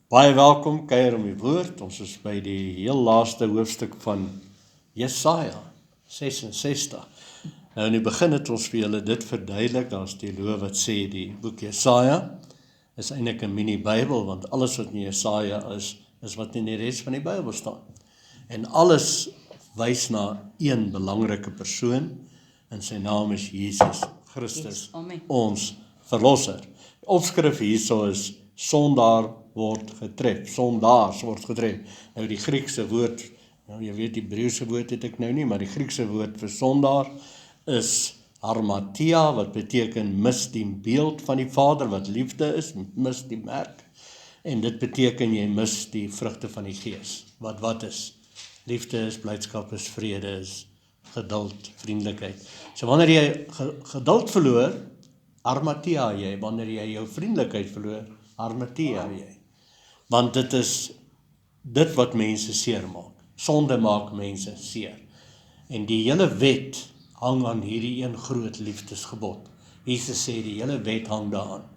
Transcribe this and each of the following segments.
Baie welkom, kuier om die woord. Ons is by die heel laaste hoofstuk van Jesaja 66. Nou in die begin het ons vir julle dit verduidelik, daar is teoloë wat sê die boek Jesaja is eintlik 'n mini-Bybel, want alles wat in Jesaja is wat in die res van die Bybel staan. En alles wys na een belangrike persoon, en sy naam is Jesus Christus, ons verlosser. Die opskrif hierso is sondaar word getref, sondaars word getref. Nou die Griekse woord, nou jy weet die Hebreëse woord het ek nou nie, maar die Griekse woord vir sondaar is harmatia, wat beteken mis die beeld van die Vader, wat liefde is, mis die merk, en dit beteken jy mis die vrugte van die Gees, wat is. Liefde is, blydskap is, vrede is, geduld, vriendelikheid. So wanneer jy geduld verloor, harmatia jy, wanneer jy jou vriendelikheid verloor, harmatia jy. Want dit is dit wat mense seer maak. Sonde maak mense seer. En die hele wet hang aan hierdie een groot liefdesgebod. Jesus sê die hele wet hang daaraan.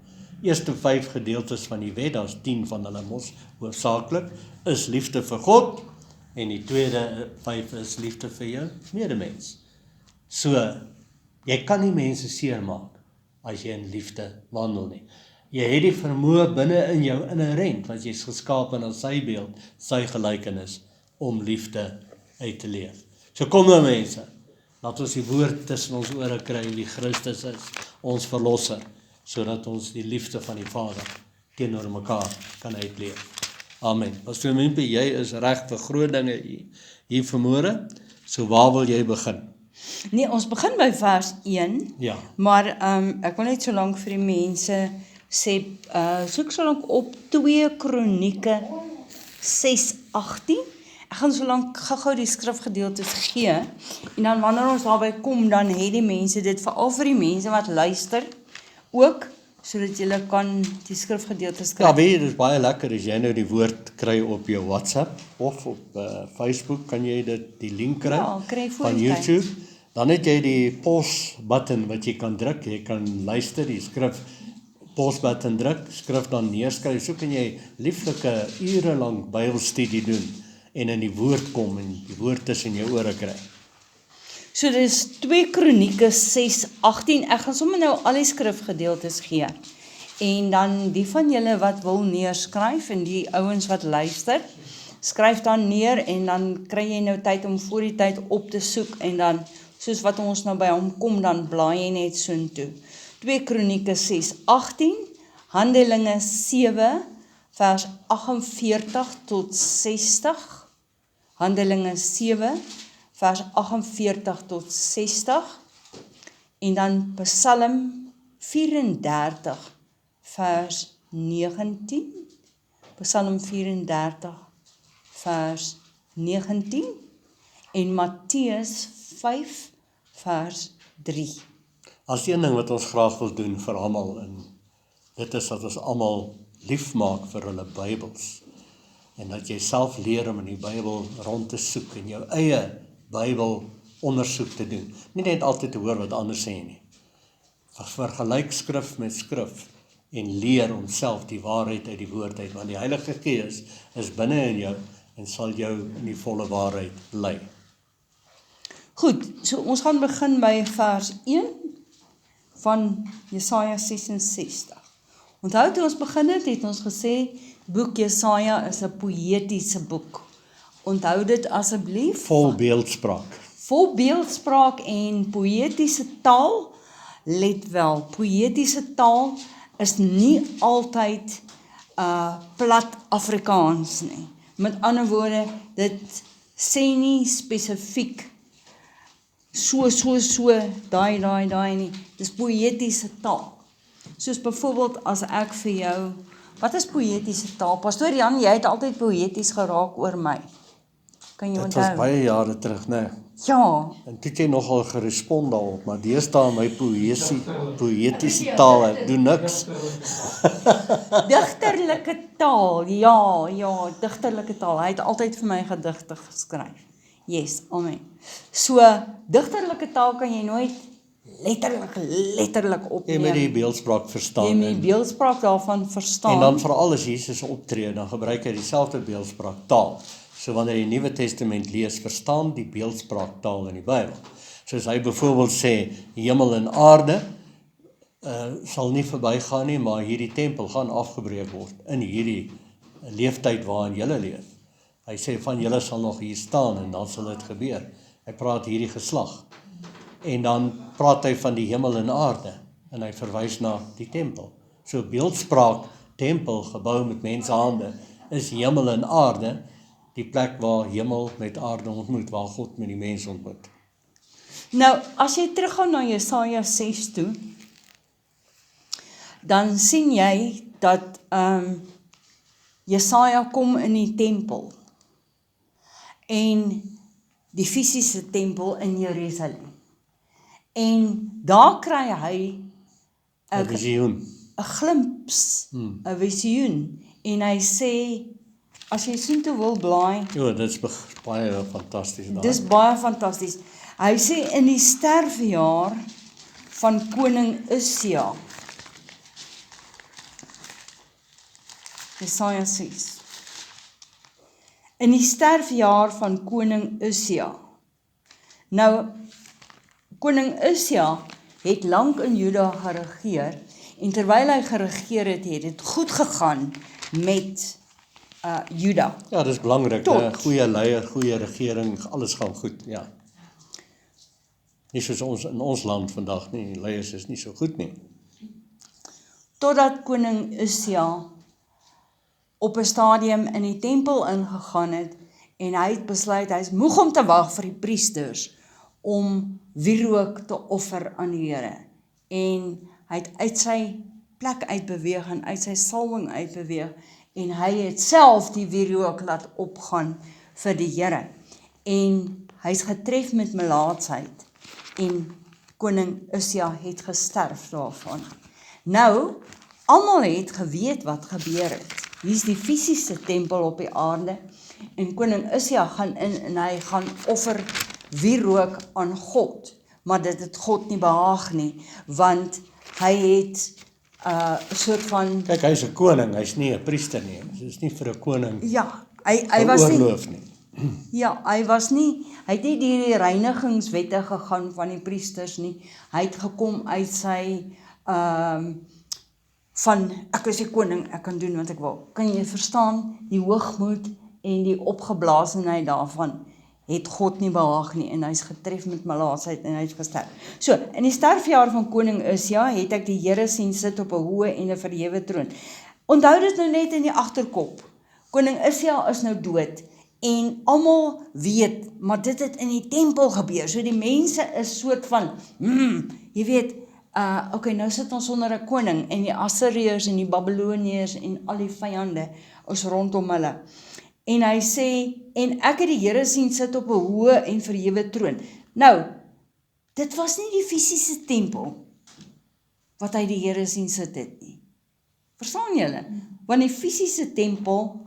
Eerste 5 gedeeltes van die wet, daar's 10 van hulle mos hoofsaaklik, is liefde vir God, en die tweede 5 is liefde vir jou medemens. So, jy kan nie mense seer maak as jy in liefde wandel nie. Jy het die vermoë binne in jou inherent, want jy is geskape na sy beeld, sy gelykenis, om liefde uit te leef. So kom nou mense, laat ons die woord tussen ons ore kry, wie Christus is, ons verlosser, sodat ons die liefde van die Vader teenoor mekaar kan uitleef. Amen. Pastoor Mimpie, jy is reg vir groot dinge hier vanmôre, so waar wil jy begin? Nee, ons begin by vers 1, Ja. Maar ek wil net so lank vir die mense sê, soek so lank op 2 Kronieke 6:18. Ek gaan so lank gou die skrifgedeeltes gee, en dan wanneer ons daarby kom, dan het die mense dit, veral vir die mense wat luister, ook, sodat julle kan die skrifgedeeltes kry. Ja, weet jy, dit is baie lekker as jy nou die woord kry op jou WhatsApp, of op Facebook, kan jy die link kry, Ja, kry voor van die tyd. YouTube. Dan het jy die pause button wat jy kan druk, jy kan luister, die skrif, pause button druk, skrif dan neerskryf, so kan jy lieflike ure lang Bybelstudie doen, en in die woord kom, en die woord tussen jou ore kry. So dis 2 Kronieke 6:18, ek gaan sommer nou al die skrifgedeeltes gee, en dan die van julle wat wil neerskryf, en die ouens wat luister, skryf dan neer, en dan kry jy nou tyd om voor die tyd op te soek, en dan, soos wat ons nou by hom kom, dan blaai jy net soontoe. 2 Kronieke 6:18, Handelinge 7, vers 48 tot 60, Handelinge 7, vers 48 tot 60, en dan Psalm 34, vers 19, Psalm 34, vers 19, en Matteus 5, vers 3. As een ding wat ons graag wil doen vir almal, en dit is dat ons almal lief maak vir hulle Bybels, en dat jy self leer om in die Bybel rond te soek, en jou eie Bybel ondersoek te doen. Nie net altyd te hoor wat anders sê nie. Vergelyk skrif met skrif, en leer om self die waarheid uit die woord uit, want die Heilige Gees is binne in jou, en sal jou in die volle waarheid lei. Goed, so ons gaan begin by vers 1 van Jesaja 66. Onthou toe ons begin het ons gesê, boek Jesaja is 'n poëtiese boek. Onthou dit asseblief. Vol beeldspraak. Vol beeldspraak en poëtiese taal, let wel, poëtiese taal is nie altyd plat Afrikaans nie. Met ander woorde, dit sê nie spesifiek so, daai nie. Dis poëtiese taal. Soos byvoorbeeld as ek vir jou, wat is poëtiese taal? Pastoor Jan, jy het altyd poëties geraak oor my. Kan jy Dit was onthou? baie jare terug, né? Ja, En toe het jy nogal gerespond daarop, maar deesdae my poëtiese taal, ek doen niks. digterlike taal, ja, digterlike taal. Hy het altyd vir my gedigte geskryf. Yes, amen. So, digterlike taal kan jy nooit letterlik Jy opneem. moet die beeldspraak verstaan. Jy moet die beeldspraak daarvan verstaan. En dan veral as Jesus optree, dan gebruik hy dieselfde beeldspraak taal. So wanneer jy die Nuwe Testament lees, verstaan die beeldspraak taal in die Bybel. Soos hy byvoorbeeld sê, hemel en aarde sal nie verbygaan nie, maar hierdie tempel gaan afgebreek word in hierdie leeftyd waarin julle leef. Hy sê van julle sal nog hier staan en dan sal dit gebeur. Hy praat hierdie geslag. En dan praat hy van die hemel en aarde en hy verwys na die tempel. So beeldspraak, tempel gebou met menshande is hemel en aarde, die plek waar hemel met aarde ontmoet, waar God met die mens ontmoet. Nou, as jy teruggaan na Jesaja 6 toe, dan sien jy dat Jesaja kom in die tempel en die fisiese tempel in Jerusalem. En daar kry hy 'n visioen. 'n glimps, 'n visioen, en hy sê, as jy soontoe wil blaai, Ja, dit is baie fantasties daar. dis baie fantasties. Hy sê in die sterfjaar van koning Usia, Jesaja 6, in die sterfjaar van koning Usia. Nou, koning Usia het lank in Juda geregeer, en terwyl hy geregeer het, het dit goed gegaan met Juda. Ja, dis belangrik, Tot. goeie leier, goeie regering, alles gaan goed, ja. Nie soos ons in ons land vandag nie, die leiers is nie so goed nie. Totdat koning Usia op 'n stadium in die tempel ingegaan het, en hy het besluit, hy is moeg om te wag vir die priesters, om wierook te offer aan die Here. En hy het uit sy plek uitbeweeg, en uit sy salwing uitbeweeg, en hy het self die wierook laat opgaan vir die Here. En hy is getref met melaatsheid, en koning Usia het gesterf daarvan. Nou, almal het geweet wat gebeur het. Hier is die fisiese tempel op die aarde, en koning Usia gaan in en hy gaan offer wierook aan God, maar dit het God nie behaag nie, want hy het 'n soort van, Kyk, hy's 'n koning, hy's nie 'n priester nie, so is nie vir 'n koning ja, hy was nie, veroorloof nie. ja, hy het nie deur die reinigingswette gegaan van die priesters nie, hy het gekom uit sy, van, ek is die koning, ek kan doen wat ek wil. Kan jy verstaan, die hoogmoed en die opgeblaasenheid daarvan, het God nie behaag nie, en hy is getref met melaatsheid en hy het gesterf. So, in die sterfjaar van koning Usia, het ek die Here sien sit op 'n hoë en 'n verhewe troon. Onthou dit nou net in die agterkop, koning Usia is nou dood, en almal weet, maar dit het in die tempel gebeur, so die mense is soort van, jy weet, okay, nou sit ons onder 'n koning, en die Assiriërs en die Babiloniërs en al die vyande is rondom hulle. En hy sê, en ek het die Here sien sit op 'n hoë en verhewe troon. Nou, dit was nie die fisiese tempel wat hy die Here sien sit het nie. Verstaan julle? Want die fisiese tempel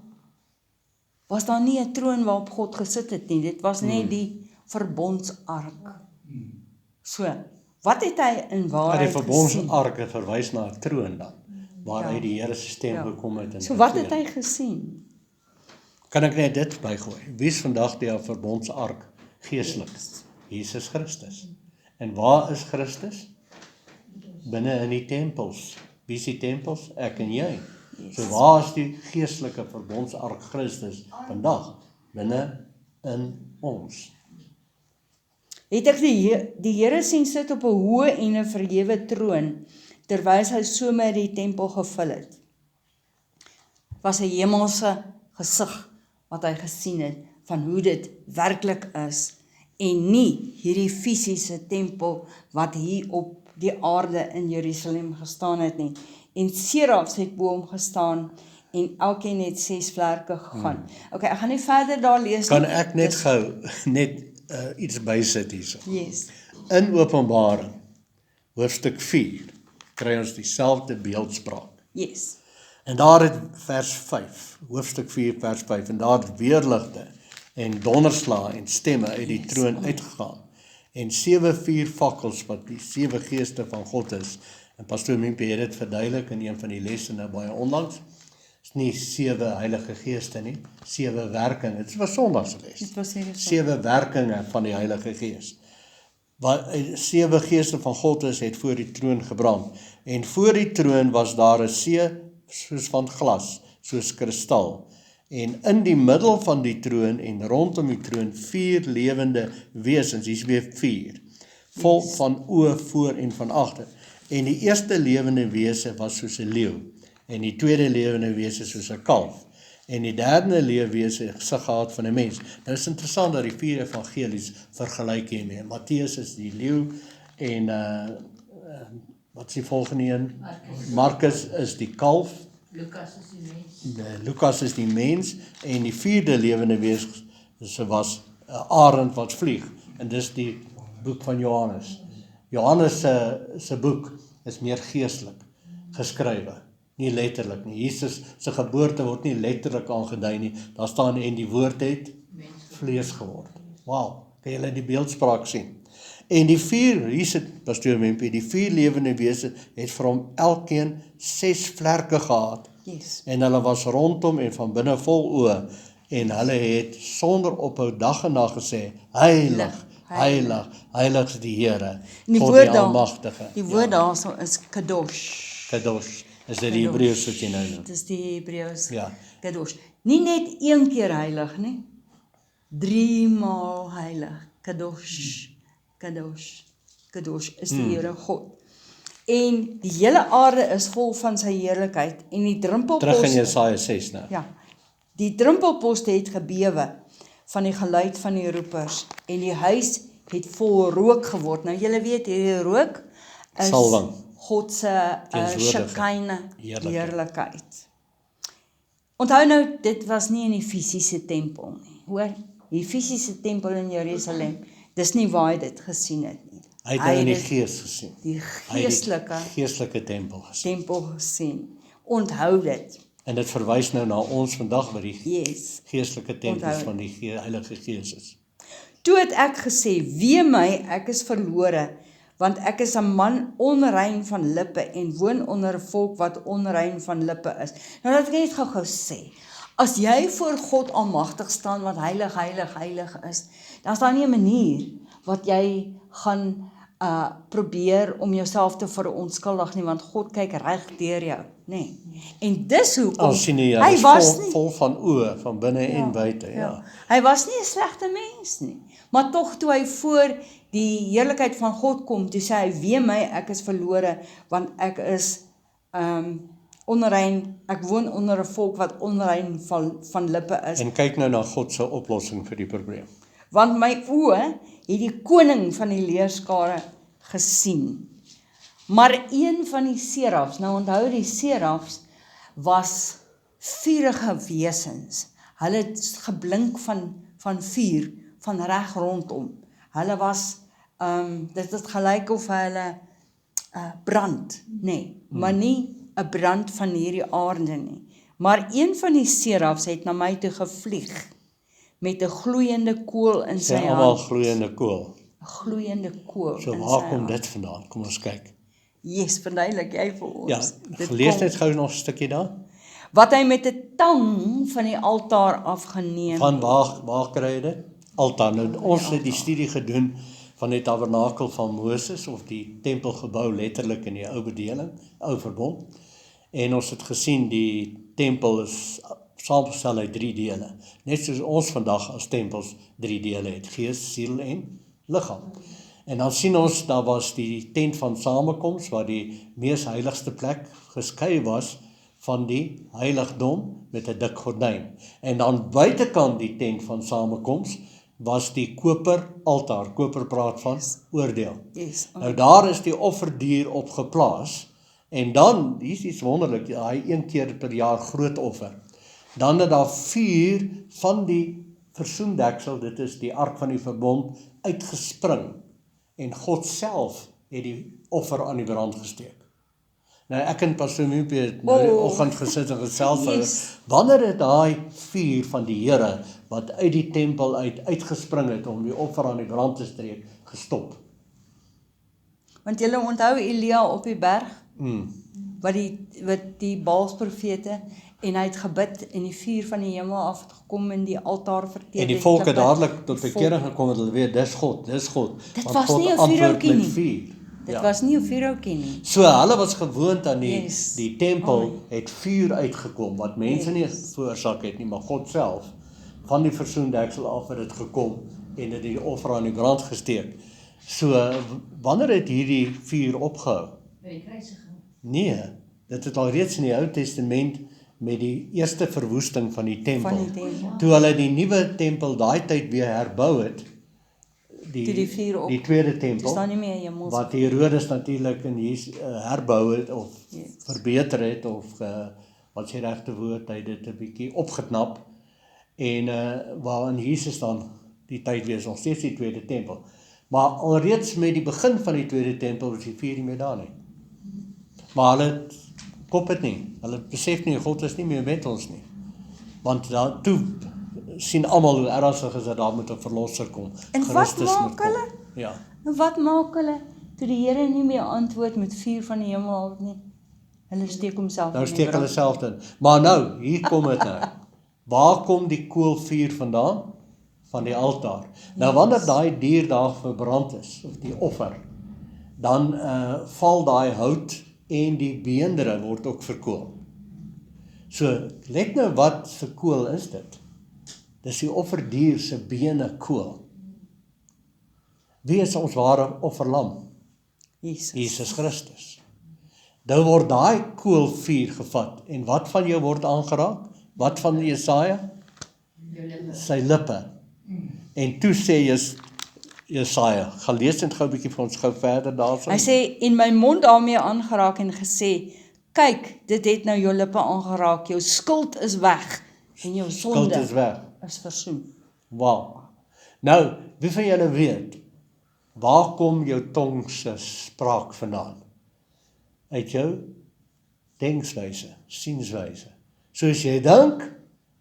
was daar nie 'n troon waarop God gesit het nie. Dit was net die verbondsark. So, wat het hy in Maar die waarheid gesien? verbondsark verwys na 'n troon dan, waaruit die Here se stem Ja. gekom het. So wat het hy gesien? Kan ek net dit bygooi? Wie is vandag die verbondsark geestelik? Jesus Christus. En waar is Christus? Binne in die tempels. Wie is die tempels? Ek en jy. So waar is die geestelike verbondsark Christus vandag? Binne in ons. Het ek die Here sien sit op 'n hoë en 'n verhewe troon, terwyl hy so met die tempel gevul het. Was 'n hemelse gesig wat hy gesien het, van hoe dit werklik is, en nie hierdie fisiese tempel wat hier op die aarde in Jerusalem gestaan het nie. En serafs het bo hom gestaan, en elkeen het 6 vlerke gegaan. Okay, ek gaan nie verder daar lees Kan nie. ek net gou iets bysit hierso? Yes. In Openbaring, hoofstuk 4, kry ons dieselfde beeldspraak. Yes. En daar het vers 5, hoofstuk 4 vers 5, en daar het weerligte en donderslae en stemme uit die troon uitgegaan. en 7 vuurvakkels wat die 7 geeste van God is. En Pastoor Mimpie het dit verduidelik in een van die lesse nou baie onlangs. Dit is nie 7 heilige geeste nie, 7 werkinge. Dit was sondagsles. Dit was 7 werkinge van die Heilige Gees. Wat 7 geeste van God is, het voor die troon gebrand. En voor die troon was daar 'n see soos van glas, soos kristal. En in die middel van die troon en rondom die troon 4 lewende wesens, hier's weer 4, vol van oë voor en van agter. En die eerste lewende wese was soos 'n leeu, en die tweede lewende wese soos 'n kalf, en die derde leefwese gesig gehad van 'n mens. Nou is interessant dat die 4 evangelies vergelyk hiermee. Matteus is die leeu, en wat is die volgende een? Markus is die kalf, Lukas is die mens, en die 4de lewende wese was 'n arend wat vlieg, en dis die boek van Johannes. Johannes se boek is meer geestelik geskrywe, nie letterlik nie. Jesus se geboorte word nie letterlik aangedui nie. Daar staan en die woord het vlees geword. Wow, kan julle die beeldspraak sien? En die 4, hier sit Pastoor Mimpie, die 4 lewende wese het vir hom elkeen 6 vlerke gehad. Yes. En hulle was rondom en van binne vol oë, en hulle het sonder ophou dag en nag gesê, heilig, heilig, heilig is die Here, God die Almagtige. Die woord daar so is kadosh. Kadosh, is dit die Hebreëus wat jy nou noem? Dit is die Hebreëus, Ja. kadosh. Nie net 1 keer heilig nie, 3 maal heilig, kadosh, kadosh, kadosh is die Here God. En die hele aarde is vol van sy heerlikheid, en die drumpelposte, Terug in Jesaja 6 nou. ja, die drumpelposte het gebewe van die geluid van die roepers, en die huis het vol rook geword. Nou julle weet, hierdie rook is Salwing. God se Teenswoordige Shekinah heerlikheid. heerlikheid. Onthou nou, dit was nie in die fisiese tempel nie. Hoor, die fisiese tempel in Jerusalem, dis nie waar hy dit gesien het nie. Hy het nou in die dit gees gesien. die Hy het geestelike die geestelike tempel gesien. tempel gesien. Onthou dit. En dit verwys nou na ons vandag wat die Yes. geestelike tempels Onthou. van die Heilige Gees is. Toe het ek gesê, wee my, ek is verlore, want ek is 'n man onrein van lippe en woon onder 'n volk wat onrein van lippe is. Nou dat ek net gou sê, as jy voor God Almagtig staan wat heilig, heilig, heilig is, dan is daar nie 'n manier wat jy gaan probeer om jouself te verontskuldig nie, want God kyk reg deur jou, nê. En dis hoekom Al sien jy, hy is was vol van oë, van binne en buite, ja. Hy was nie 'n slegte mens nie, maar tog toe hy voor die heerlikheid van God kom, toe sê hy, wee my, ek is verlore, want ek is onrein, ek woon onder 'n volk wat onrein van lippe is. En kyk nou na God se oplossing vir die probleem. Want my oë het die koning van die leerskare gesien. Maar een van die serafs, nou onthou die serafs was vurige wesens. Hulle het geblink van vuur, van reg rondom. Hulle was, dit het gelyk of hulle brand, nee, maar nie 'n brand van hierdie aarde nie. Maar een van die serafs het na my toe gevlieg, met 'n gloeiende kool in sy Sy almal hand. gloeiende kool. 'n Gloeiende kool So in sy waar kom hand. dit vandaan? Kom ons kyk. Yes, verduidelik jy vir ons. Ja, Dit lees kom- net gou nog 'n stukkie daar. Wat hy met 'n tang van die altaar afgeneem. Van waar kry jy dit? Altaar. Nou ons het die studie gedoen van die tabernakel van Moses of die tempelgebou letterlik in die ou bedeling, ou verbond. En ons het gesien die tempel is saamgestel uit 3 dele. Net soos ons vandag as tempels 3 dele het: gees, siel en liggaam. En dan sien ons, daar was die tent van samekoms, waar die mees heiligste plek geskei was van die heiligdom met 'n dik gordyn. En dan buitekant die tent van samekoms was die koper altaar. Koper praat van oordeel. Yes. Nou daar is die offerdier op geplaas, en dan, hier is iets wonderlik, hy 1 keer per jaar groot offer. Dan het daar vuur van die versoendeksel, dit is die ark van die verbond, uitgespring, en God self het die offer aan die brand gesteek. Nou ek en Pastoor Mimpie het nou die oggend gesit en gesels oor, wanneer het daai vuur van die Here, wat uit die tempel uitgespring het om die offer aan die brand te steek, gestop. Want julle onthou Elia op die berg, wat die Baalsprofete, en hy het gebid en die vuur van die hemel af het gekom en die altaar verteer. En die volk het dadelik tot bekering gekom en hulle weet, dis God. Dit Want was God nie 'n antwoord vuurhoutjie met nie. vuur. Dit was nie 'n vuurhoutjie nie. So hulle was gewoond aan Yes. die tempel het vuur uitgekom, wat mense nie veroorsaak het nie, maar God self. Van die versoendeksel af het dit gekom en het die offer aan die brand gesteek. So, wanneer het hierdie vuur opgehou? By die kruisiging. Nee, dit het al reeds in die Ou Testament met die eerste verwoesting van die tempel. Van die tempel. Toe hulle die nuwe tempel daai tyd weer herbou het, Toe die vuur op. die tweede Dis tempel, daar nie meer hemels. wat Herodes natuurlik in herbou het of Yes. verbeter het of wat sy regte woord, hy het dit 'n bietjie opgeknap en waarin Jesus dan die tyd wees nog steeds die tweede tempel. Maar alreeds met die begin van die tweede tempel was die vuur nie meer daar nie. Maar hulle kop het nie. Hulle besef nie God is nie meer met ons nie. Want dan toe sien almal hoe ernstig is dat daar moet 'n verlosser kom. En wat Christus maak moet kom. hulle? Ja. En wat maak hulle toe die Here nie meer antwoord met vuur van die hemel af nie? Hulle steek homself Nou in die steek hulle brand. self in. Maar nou, hier kom dit nou. Waar kom die koolvuur vandaan? Van die altaar. Nou wanneer daai dier daar verbrand is, of die offer, dan val daai hout en die beendere word ook verkool. So, let nou wat se kool is dit? Dis die offerdier se bene kool. Wie is ons ware offerlam? Jesus Christus. Nou word daai koolvuur gevat en wat van jou word aangeraak? Wat van Jesaja? Sy lippe. En toe sê Jesaja, gaan lees dit gou 'n bietjie vir ons gou verder daarvan. Hy sê, en my mond daarmee aangeraak en gesê, kyk, dit het nou jou lippe aangeraak, jou skuld is weg en jou Skuld sonde is weg. is versoen. Wow. Nou, wie van julle weet, waar kom jou tong se spraak vandaan? Uit jou denkswyse, sienswyse. Soos jy dink,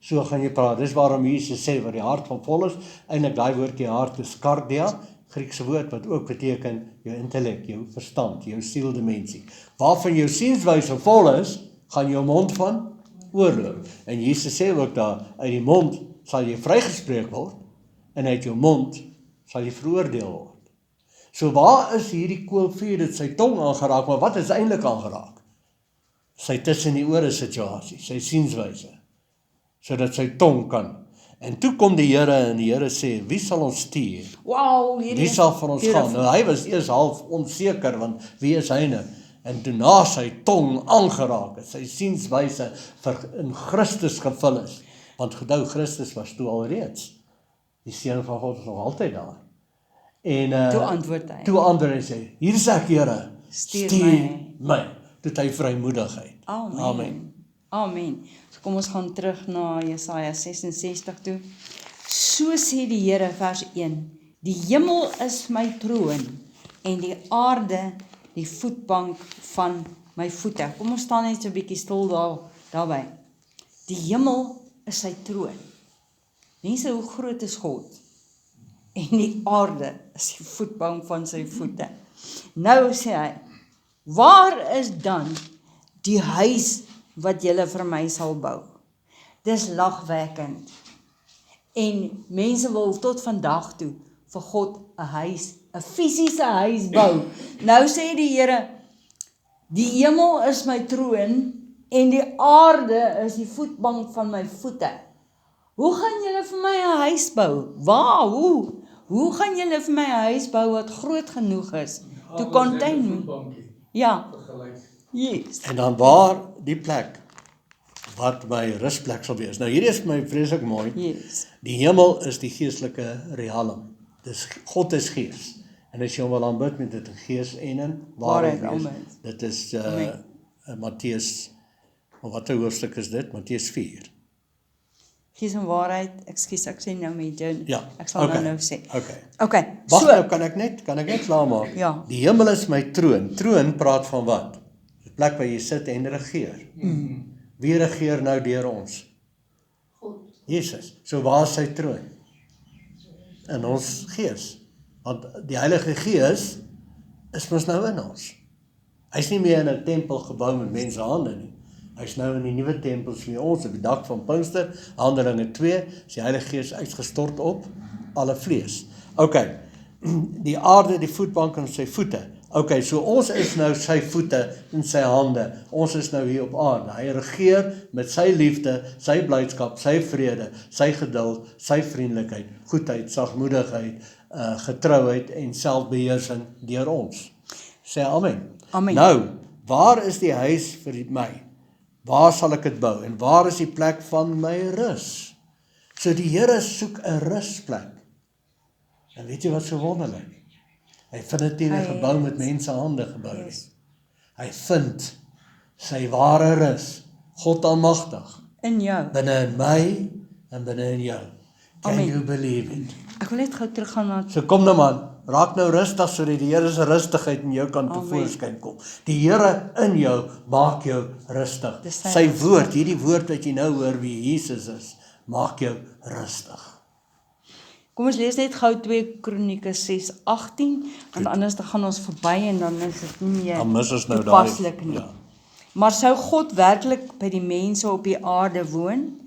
so gaan jy praat. Dis waarom Jesus sê, wat die hart van vol is, eintlik daai woordjie hart is kardia, Griekse woord wat ook beteken jou intellek, jou verstand, jou sieldimensie. Waarvan jou sienswyse vol is, gaan jou mond van oorloop. En Jesus sê ook daar, uit die mond sal jy vrygespreek word, en uit jou mond sal jy veroordeel word. So waar is hierdie koolvuur, het sy tong aangeraak, maar wat is eintlik aangeraak? Sy tussen die ore situasie, sy sienswyse, sodat sy tong kan. En toe kom die Here en die Here sê, wie sal ons stuur? Wow, Wie sal vir ons gaan? Nou hy was eers half onseker, want wie is hy nou? En toe na sy tong aangeraak het, sy sienswyse in Christus gevul is. Want onthou, Christus was toe alreeds. Die Seun van God is nog altyd daar. En Toe antwoord hy. Toe antwoord hy sê, hier is ek, Here, Stuur my. Toe het hy vrymoedigheid. Amen. Amen. So kom ons gaan terug na Jesaja 66 toe. So sê die Here, vers 1, die hemel is my troon en die aarde die voetbank van my voete. Kom ons staan net so 'n bietjie stil daarby. Die hemel is sy troon. Mense, hoe groot is God? En die aarde is die voetbank van sy voete. Nou sê hy, waar is dan die huis wat julle vir my sal bou? Dis lagwekkend. En mense wil tot vandag toe vir God 'n huis, 'n fisiese huis bou. Nou sê die Here, die hemel is my troon en die aarde is die voetbank van my voete. Hoe gaan julle vir my 'n huis bou? Waar? Hoe gaan julle vir my 'n huis bou wat groot genoeg is to contain me? Ja. Yes. En dan waar die plek wat my rusplek sal wees. Nou hierdie is my vreeslik mooi. Yes. Die hemel is die geestelike realm. Dis God is gees. En as jy hom wil aanbid met dit in gees en in waarheid wees. Amen. Dit is Matteus, watter hoofstuk is dit? Matteus 4. Gees en waarheid, ekskuus, ek sê nou met jou. Ja. Ek sal nou sê. Okay. Wag So, nou, kan ek net klaar maak? Ja. Die hemel is my troon. Troon praat van wat? Die plek waar jy sit en regeer. Wie regeer nou deur ons? God. Jesus. So waar is sy troon? In ons gees. Want die Heilige Gees is mos nou in ons. Hy's nie meer in 'n tempel gebou met mense hande nie. Hy's nou in die nuwe tempels vir ons op die dag van Pinkster, Handelinge 2, is die Heilige Gees uitgestort op alle vlees. OK, die aarde, die voetbank en sy voete. OK, so ons is nou sy voete en sy hande. Ons is nou hier op aarde. Hy regeer met sy liefde, sy blydskap, sy vrede, sy geduld, sy vriendelikheid, goedheid, sagmoedigheid, getrouheid en selfbeheersing deur ons. Sê amen. Amen. Nou, waar is die huis vir my? Waar sal ek dit bou? En waar is die plek van my rus? So die Here soek 'n rusplek. En weet jy wat so wonderlik? Hy vind dit nie 'n gebou met mense hande gebou nie. Hy vind sy ware rus, God Almagtig, In jou. binne in my en binne in jou. Can Amen. you believe it? Ek wil net gou teruggaan na So kom nou man, raak nou rustig sodat die Here se rustigheid in jou kan tevoorskyn kom. Die Here in jou maak jou rustig. Dis Sy woord, hierdie woord wat jy nou hoor wie Jesus is, maak jou rustig. Kom ons lees net gou 2 Kronieke 6:18, want anders dan gaan ons verby en dan is dit nie meer Dan mis ons nou toepaslik nie. Ja. Maar sou God werklik by die mense op die aarde woon?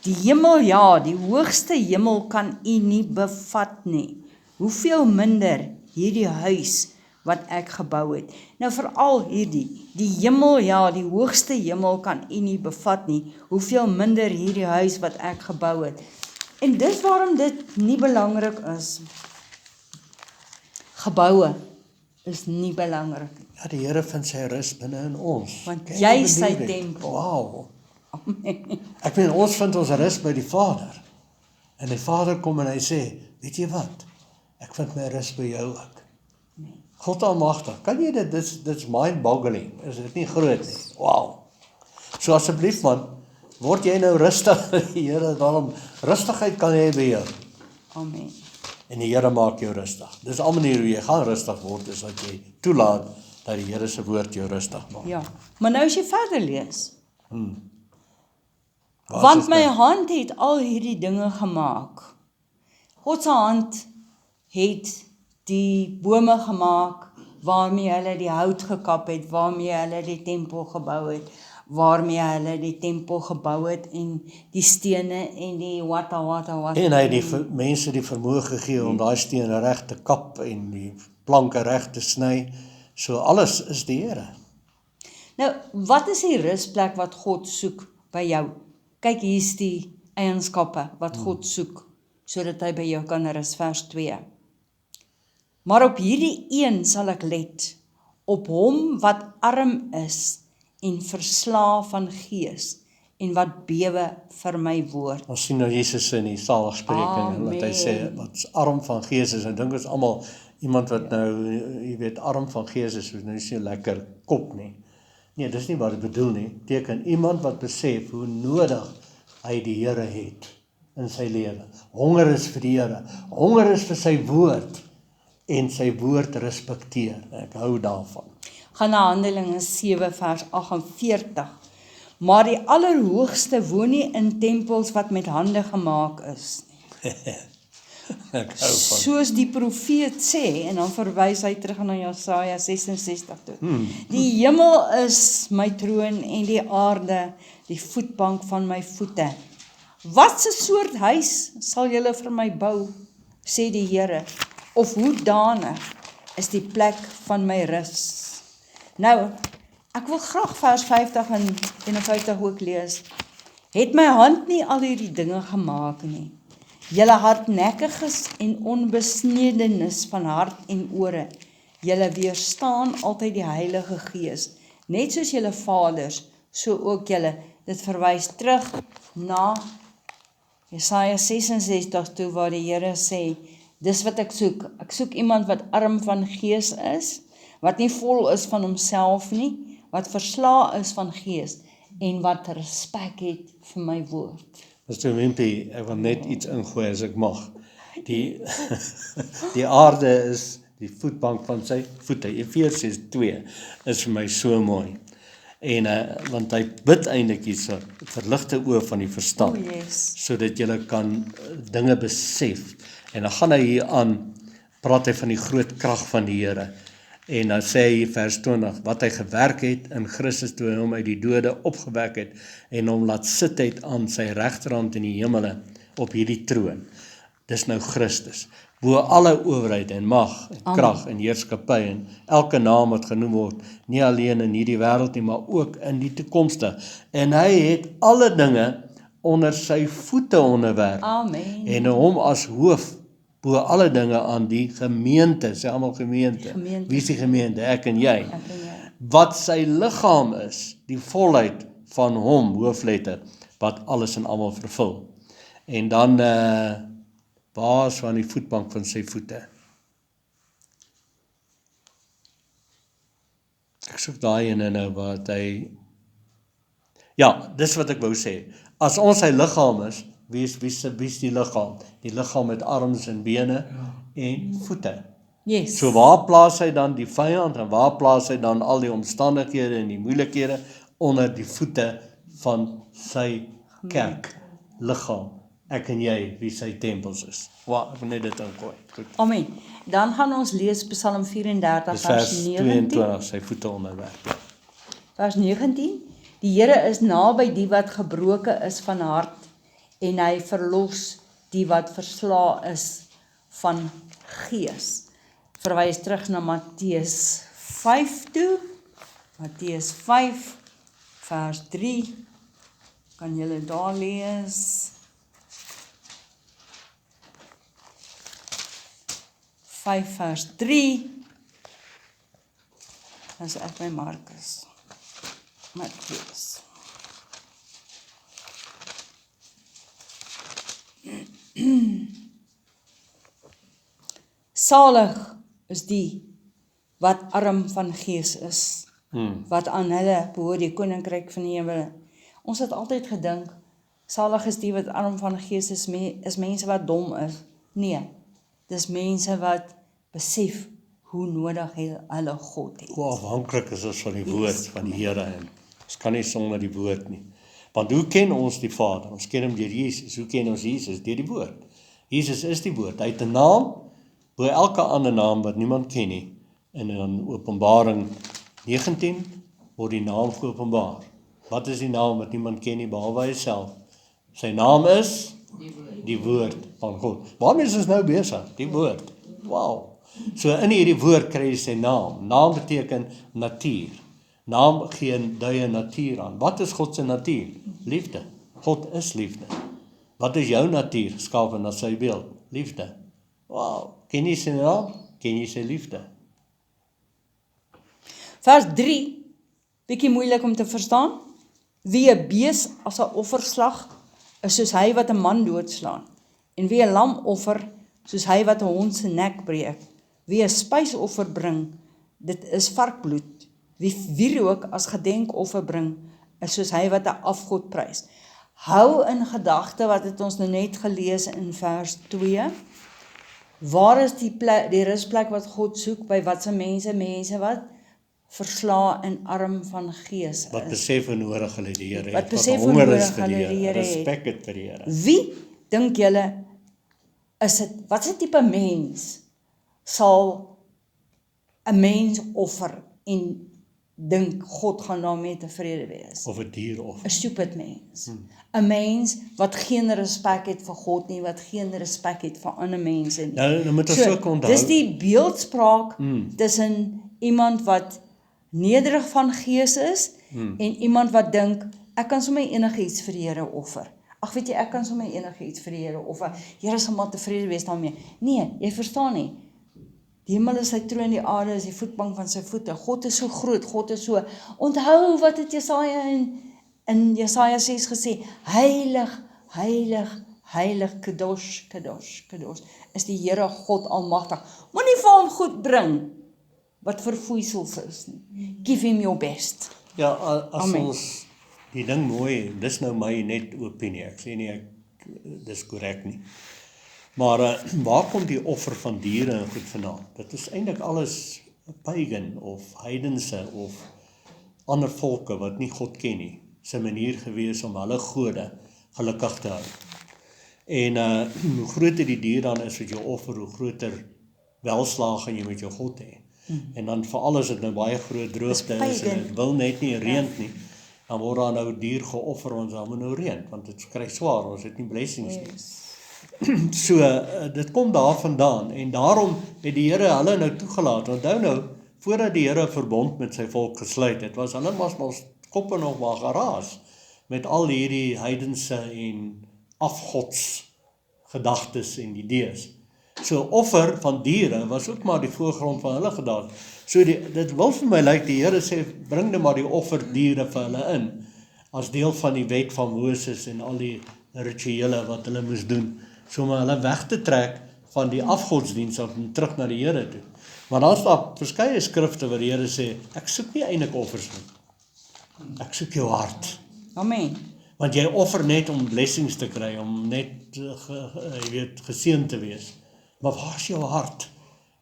Die hemel, ja, die hoogste hemel kan u nie bevat nie. Hoeveel minder hierdie huis wat ek gebou het. Nou veral hierdie, die hemel, ja, die hoogste hemel kan u nie bevat nie. Hoeveel minder hierdie huis wat ek gebou het. En dis waarom dit nie belangrik is. Geboue is nie belangrik nie. Ja, die Here vind sy rus binne in ons. Want Can jy you is sy believe it? tempel. Wow. Ek meen, ons vind ons rus by die Vader. En die Vader kom en hy sê, weet jy wat? Ek vind my rus by jou ook. God Almagtig, kan jy dit, dit's mind-boggling, is dit nie groot nie? Wow. So asseblief man, word jy nou rustig, die Here, daarom, rustigheid kan jy by jou. Amen. En die Here maak jou rustig. Dis al manier hoe jy gaan rustig word, is dat jy toelaat dat die Here se woord jou rustig maak. Ja, maar nou as jy verder lees. Waar Want is my dit? hand het al hierdie dinge gemaak. God se hand het die bome gemaak waarmee hulle die hout gekap het, waarmee hulle die tempel gebou het, waarmee hulle die tempel gebou het en die stene en die wat. En hy het die mense die vermoë gegee om daai stene reg te kap en die planke reg te sny. So alles is die Here. Nou, wat is die rusplek wat God soek by jou? Kyk, hier is die eienskappe wat God soek, sodat hy by jou kan rus, vers 2. Maar op hierdie een sal ek let, op hom wat arm is en verslae van gees en wat bewe vir my woord. Ons sien nou Jesus in die saligspreking wat hy sê wat arm van gees is. Ek dink ons almal iemand wat nou, jy weet, arm van gees is, nou is nie lekker kop nie. Nee, dis nie wat ek bedoel nie. Teken iemand wat besef hoe nodig hy die Here het in sy lewe. Honger is vir die Here. Honger is vir sy woord en sy woord respekteer. Ek hou daarvan. Gaan na Handelinge 7 vers 48. Maar die Allerhoogste woon nie in tempels wat met hande gemaak is nie. Ek hou van. Soos die profeet sê, en dan verwys hy terug na Jesaja 66 toe. Die hemel is my troon en die aarde die voetbank van my voete. Wat 'n soort huis sal julle vir my bou, sê die Here, of hoe danig is die plek van my rus. Nou, ek wil graag vers 50 en 51 ook lees. Het my hand nie al hierdie dinge gemaak nie? Julle hardnekkiges en onbesnedenis van hart en ore, julle weerstaan altyd die Heilige Gees, net soos julle vaders, so ook julle. Dit verwys terug na Jesaja 66 toe, waar die Here sê, dis wat ek soek. Ek soek iemand wat arm van gees is, wat nie vol is van homself nie, wat verslae is van gees, en wat respek het vir my woord. Mr. Wimpy, ek wil net iets ingooi as ek mag. Die aarde is die voetbank van sy voete. Efesiërs 2 is vir my so mooi. En want hy bid eintlik hierso, verligte oë van die verstand, Oh, yes. sodat jy kan dinge besef. En dan gaan hy hier aan praat hy van die groot krag van die Here. En dan sê hy vers 20, wat hy gewerk het in Christus toe hy hom uit die dode opgewek het en hom laat sit het aan sy regterhand in die hemele op hierdie troon. Dis nou Christus, bo alle owerheid en mag en krag en heerskappy en elke naam wat genoem word, nie alleen in hierdie wêreld nie, maar ook in die toekomste. En hy het alle dinge onder sy voete onderwerp Amen. en hom as hoof bo alle dinge aan die gemeente, sê almal gemeente. Gemeente. Wie is die gemeente? Ek en jy. Ek en jy. Wat sy liggaam is, die volheid van hom, hoofletter, wat alles en almal vervul. En dan baas van die voetbank van sy voete. Ek soek daai ene nou wat hy, ja, dis wat ek wou sê. As ons sy liggaam is, wie is die liggaam? Die liggaam met arms en bene en voete. Yes. So waar plaas hy dan die vyand en waar plaas hy dan al die omstandighede en die moeilikhede onder die voete van sy kerk, liggaam, ek en jy, wie sy tempels is. Ek wil net dit ingooi. Goed. Amen. Dan gaan ons lees Psalm 34 Dis vers vers 19. 22, sy voete onderwerp. Vers 19. Die Here is naby die wat gebroken is van hart en hy verlos die wat verslae is van gees. Verwys terug na Matteus 5 toe. Matteus 5 vers 3. Kan julle daar lees? 5 vers 3. Dan is ek by Markus. Matteus. Salig is die wat arm van gees is, wat aan hulle behoort die koninkryk van die hemel. Ons het altyd gedink, salig is die wat arm van gees is, is mense wat dom is. Nee, dis mense wat besef hoe nodig hulle God het. Hoe afhanklik is ons van die woord van die Here en ons kan nie sonder die woord nie. Want hoe ken ons die Vader? Ons ken hom deur Jesus. Hoe ken ons Jesus? Deur die woord. Jesus is die woord. Hy het 'n naam bo elke ander naam wat niemand ken nie. En in Openbaring 19 word die naam geopenbaar. Wat is die naam wat niemand ken nie behalwe hy self? Sy naam is die woord van God. Waarmee is ons nou besig? Die woord. Wow. So in hierdie woord kry jy sy naam. Naam beteken natuur. Naam gee 'n duie natuur aan. Wat is God se natuur? Liefde. God is liefde. Wat is jou natuur? Geskape na sy beeld. Liefde. Wow. Ken jy sy naam? Ken jy sy liefde? Vers 3, bietjie moeilik om te verstaan. Wie 'n bees as 'n offerslag is soos hy wat 'n man doodslaan. En wie 'n lam offer, soos hy wat 'n hond se nek breek. Wie 'n spysoffer bring, dit is varkbloed. Wie wierook as gedenkoffer bring, is soos hy wat 'n afgod prys. Hou in gedagte wat het ons nou net gelees in vers 2. Waar is die rusplek wat God soek by watse mense wat verslae en arm van gees is. Wat besef hoe nodig hulle die Here het. Wat besef hoe honger is nodig vir hulle die Here het. Respek het vir die Here. Wie dink julle is dit? Wat se tipe mens sal 'n mens offer en dink God gaan daarmee tevrede wees? Of 'n dier of 'n stupid mens. 'n Mens wat geen respek het vir God nie, wat geen respek het vir ander mense nie. Nou moet ons ook onthou. Dis die beeldspraak tussen iemand wat nederig van gees is en iemand wat dink ek kan sommer enigiets vir die Here offer. Ag weet jy, ek kan sommer enigiets vir die Here offer. Here sal maar tevrede wees daarmee. Nee, jy verstaan nie. Die hemel is sy troon, die aarde is die voetbank van sy voete. God is so groot, God is so. Onthou wat het Jesaja in Jesaja 6 gesê? Heilig, heilig, heilig, kadosh, kadosh, kadosh, is die Here God almagtig. Moenie vir hom goed bring wat verfoeisels is nie. Give him your best. Ja, as Amen. ons die ding mooi, dis nou my net opinie. Ek sê nie dis korrek nie. Maar waar kom die offer van diere en goed vandaan? Dit is eintlik alles pagan of heidense of ander volke wat nie God ken nie. Dis 'n manier gewees om hulle gode gelukkig te hou. En hoe groter die dier dan is wat jy offer, hoe groter welslaag en jy moet jou God hê. En dan veral as dit nou baie groot droogte is en pagan. dit wil net nie reën nie, dan word daar nou dier geoffer, ons dan moet nou reën, want dit kry swaar, ons het nie blessings nie. So, dit kom daar vandaan, en daarom het die Here hulle nou toegelaat. Onthou nou, voordat die Here 'n verbond met sy volk gesluit het, was hulle maar koppe nog maar geraas, met al hierdie heidense en afgods gedagtes en idees. So offer van diere was ook maar die voorgrond van hulle gedagtes. So dit wil vir my lyk, die Here sê, bring nou maar die offerdiere vir hulle in, as deel van die wet van Moses en al die rituele wat hulle moes doen, so om hulle weg te trek van die afgodsdiens en terug na die Here toe. Maar dan is daar verskeie skrifte waar die Here sê, ek soek nie eintlik offers nie, ek soek jou hart. Amen. Want jy offer net om blessings te kry, om net geseën te wees. Maar waar is jou hart?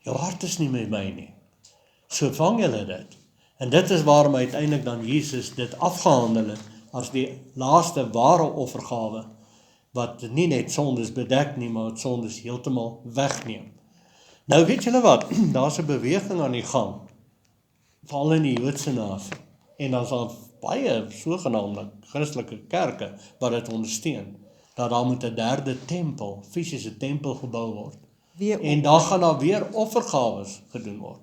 Jou hart is nie met my nie. So vang julle dit. En dit is waarom uiteindelik dan Jesus dit afgehandel het as die laaste ware offergawe, wat nie net sondes bedek nie, maar het sondes heeltemal wegneem. Nou weet julle wat, daar's 'n beweging aan die gang, veral in die Joodse nasie, en daar's al baie sogenaamde Christelike kerke wat dit ondersteun, dat daar moet 'n derde tempel, fisiese tempel gebou word. En daar gaan daar weer offergawes gedoen word.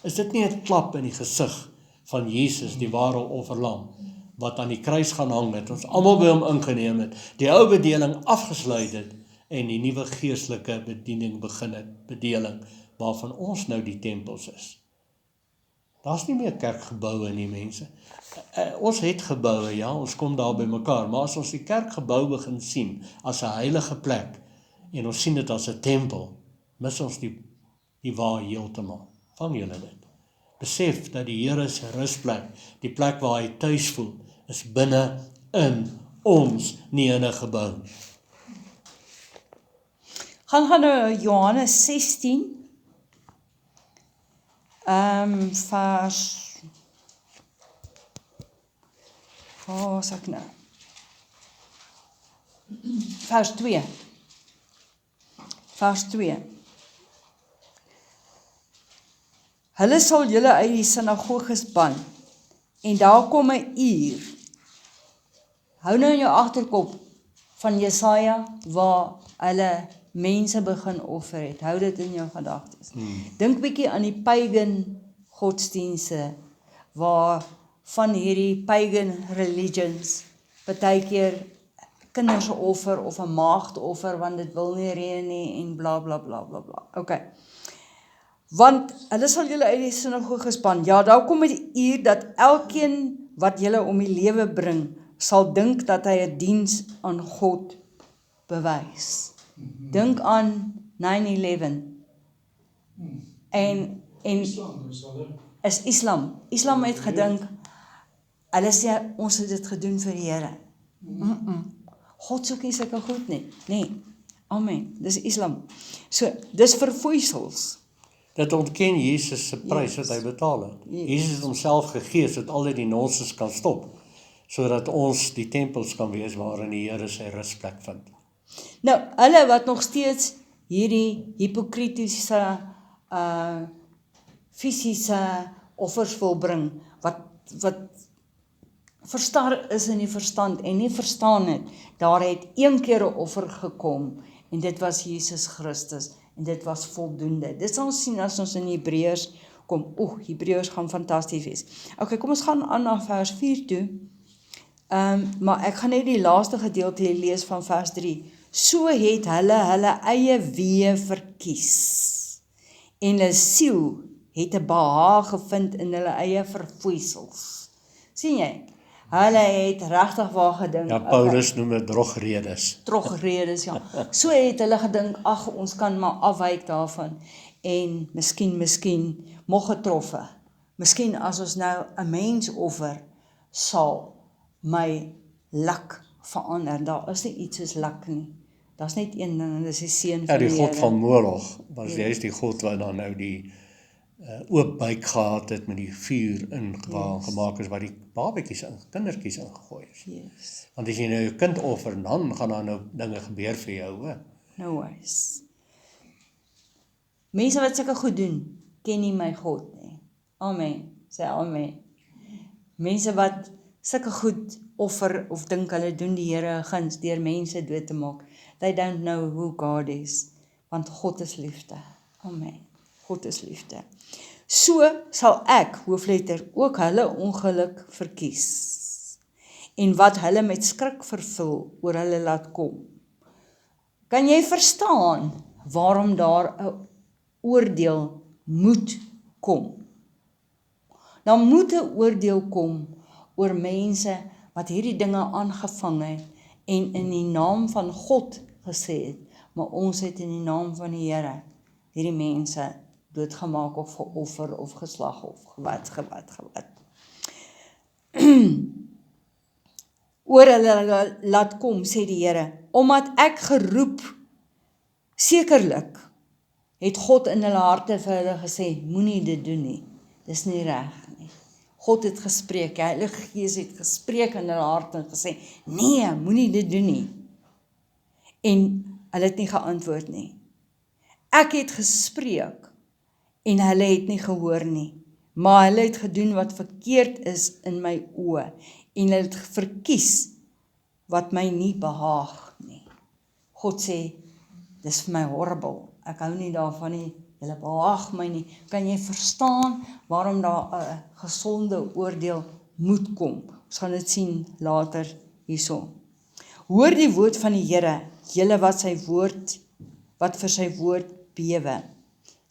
Is dit nie 'n klap in die gesig van Jesus, die ware offerlam, wat aan die kruis gaan hang het, ons almal by hom ingeneem het, die ou bedeling afgesluit het, en die nuwe geestelike bediening begin het, bedeling, waarvan ons nou die tempels is. Daar's nie meer kerkgeboue nie, mense. Ons het geboue, ja, ons kom daar by mekaar, maar as ons die kerkgebou begin sien, as 'n heilige plek, en ons sien dit as 'n tempel, mis ons die waar heeltemal. Vang julle dit. Besef dat die Here se rusplek, die plek waar hy tuis voel, is binne in ons, nie in 'n gebou. Gaan nou Johannes 16, waar is ek nou? Vers 2. Vers 2. Hulle sal julle uit die sinagoges ban, en daar kom 'n uur. Hou nou in jou agterkop van Jesaja, waar hulle mense begin offer het. Hou dit in jou gedagtes. Dink bietjie aan die pagan godsdienste, waar van hierdie pagan religions partykeer kinders offer of 'n maagd offer, want dit wil nie reën nie en bla bla bla bla bla. Okay. Want hulle sal julle uit die sinagoges ban. Ja, daar kom die uur dat elkeen wat julle om die lewe bring, sal dink dat hy 'n diens aan God bewys. Dink aan 9/11. En is Islam. Islam het gedink, hulle sê ons het dit gedoen vir die Here. God soek nie sulke goed nie. Nee. Amen. Dis Islam. So, dis verfoeisels. Dit ontken Jesus se prys wat hy betaal het. Jesus het homself gegee sodat al die nonsens kan stop, sodat ons die tempels kan wees waarin die Here sy rusplek vind. Nou, hulle wat nog steeds hierdie hipokritiese fisiese offers wil bring, wat verstar is in die verstand en nie verstaan het, daar het een keer 'n offer gekom, en dit was Jesus Christus, en dit was voldoende. Dit sal ons sien as ons in Hebreërs kom. Hebreërs gaan fantasties wees. Okay, kom ons gaan aan na vers 4 toe. Maar ek gaan net die laaste gedeelte lees van vers 3. So het hulle eie weë verkies, en hulle siel het 'n behaag gevind in hulle eie verfoeisels. Sien jy? Hulle het regtig waar gedink. Ja, Paulus noem dit drogredes. Drogredes, ja. So het hulle gedink, ag, ons kan maar afwyk daarvan. En miskien mog getroffe. Miskien as ons nou 'n mens offer, sal my lak verander. Daar is nie iets soos lak nie. Daar's net een ding, en dis die seun van die die God Here. van Moloch was juist die God wat dan nou die oop buik gehad het met die vuur gemaak is, waar die babetjies kindertjies ingegooi is. Yes. Want as jy nou jou kind offer, dan gaan daar nou dinge gebeur vir jou, hoor. No ways. Mense wat sulke goed doen, ken nie my God nie. Amen. Sê amen. Mense wat sulke goed offer of dink hulle doen die Here 'n guns deur mense dood te maak. They don't know who God is. Want God is liefde. Amen. God is liefde. So sal ek, hoofletter, ook hulle ongeluk verkies. En wat hulle met skrik vervul oor hulle laat kom. Kan jy verstaan waarom daar 'n oordeel moet kom? Dan moet 'n oordeel kom oor mense wat hierdie dinge aangevang het en in die naam van God gesê het, maar ons het in die naam van die Here hierdie mense doodgemaak of geoffer of geslag of gewat. Oor hulle laat kom, sê die Here, omdat ek geroep, sekerlik het God in hulle harte vir hulle gesê, moenie dit doen nie, dis nie reg nie. God het gespreek, die Heilige Gees het gespreek in hulle harte en gesê, nee, moenie dit doen nie. En hulle het nie geantwoord nie. Ek het gespreek en hulle het nie gehoor nie, maar hulle het gedoen wat verkeerd is in my oë en hulle het verkies wat my nie behaag nie. God sê, dis vir my horrible, ek hou nie daarvan nie, julle behaag my nie. Kan jy verstaan waarom daar 'n gesonde oordeel moet kom? Ons gaan dit sien later hierso. Hoor die woord van die Here, julle wat vir sy woord bewe.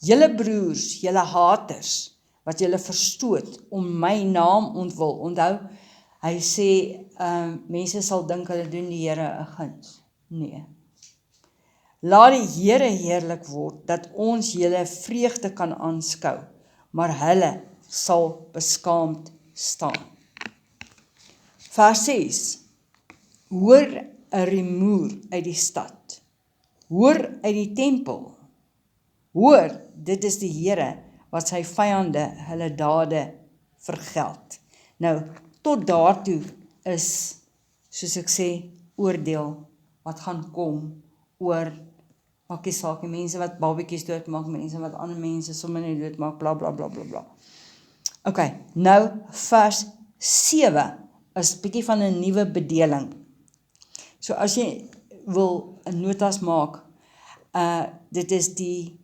Julle broers, julle haters, wat julle verstoot om my naam ontwil. Onthou, hy sê, mense sal dink hulle doen die Here 'n guns. Nee. Laat die Here heerlik word, dat ons julle vreugde kan aanskou, maar hulle sal beskaamd staan. Vers 6. Hoor 'n rumoer uit die stad. Hoor uit die tempel. Hoor, dit is die Here wat sy vyande hulle dade vergeld. Nou, tot daartoe is, soos ek sê, oordeel wat gaan kom oor, maak nie saak, mense wat babetjies doodmaak, mense wat ander mense sommer nie doodmaak, bla bla bla bla bla. Ok, nou vers 7 is bietjie van 'n nuwe bedeling. So as jy wil 'n notas maak, dit is die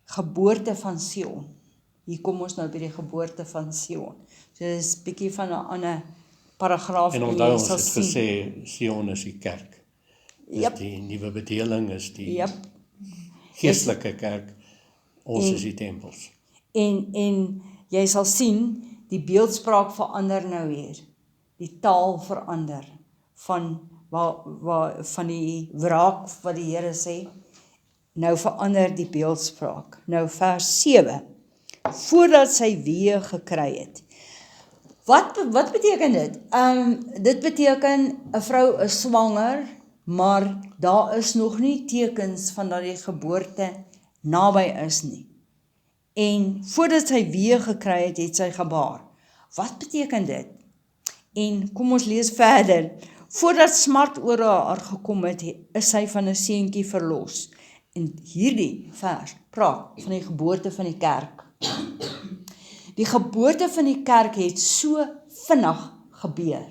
geboorte van Sion. Hier kom ons nou by die geboorte van Sion. So dit is bietjie van 'n ander paragraaf. En onthou ons het gesê, Sion is die kerk. Dis Yep. die nuwe bedeling, is die Yep. geestelike kerk, ons is die tempels. En jy sal sien, die beeldspraak verander nou hier. Die taal verander van van die wraak wat die Here sê. Nou verander die beeldspraak. Nou vers 7. Voordat sy weë gekry het. Wat beteken dit? Dit beteken 'n vrou is swanger, maar daar is nog nie tekens van dat die geboorte naby is nie. En voordat sy weë gekry het, het sy gebaar. Wat beteken dit? En kom ons lees verder. Voordat smart oor haar gekom het, is sy van 'n seentjie verlos. En hierdie vers praat van die geboorte van die kerk. Die geboorte van die kerk het so vinnig gebeur.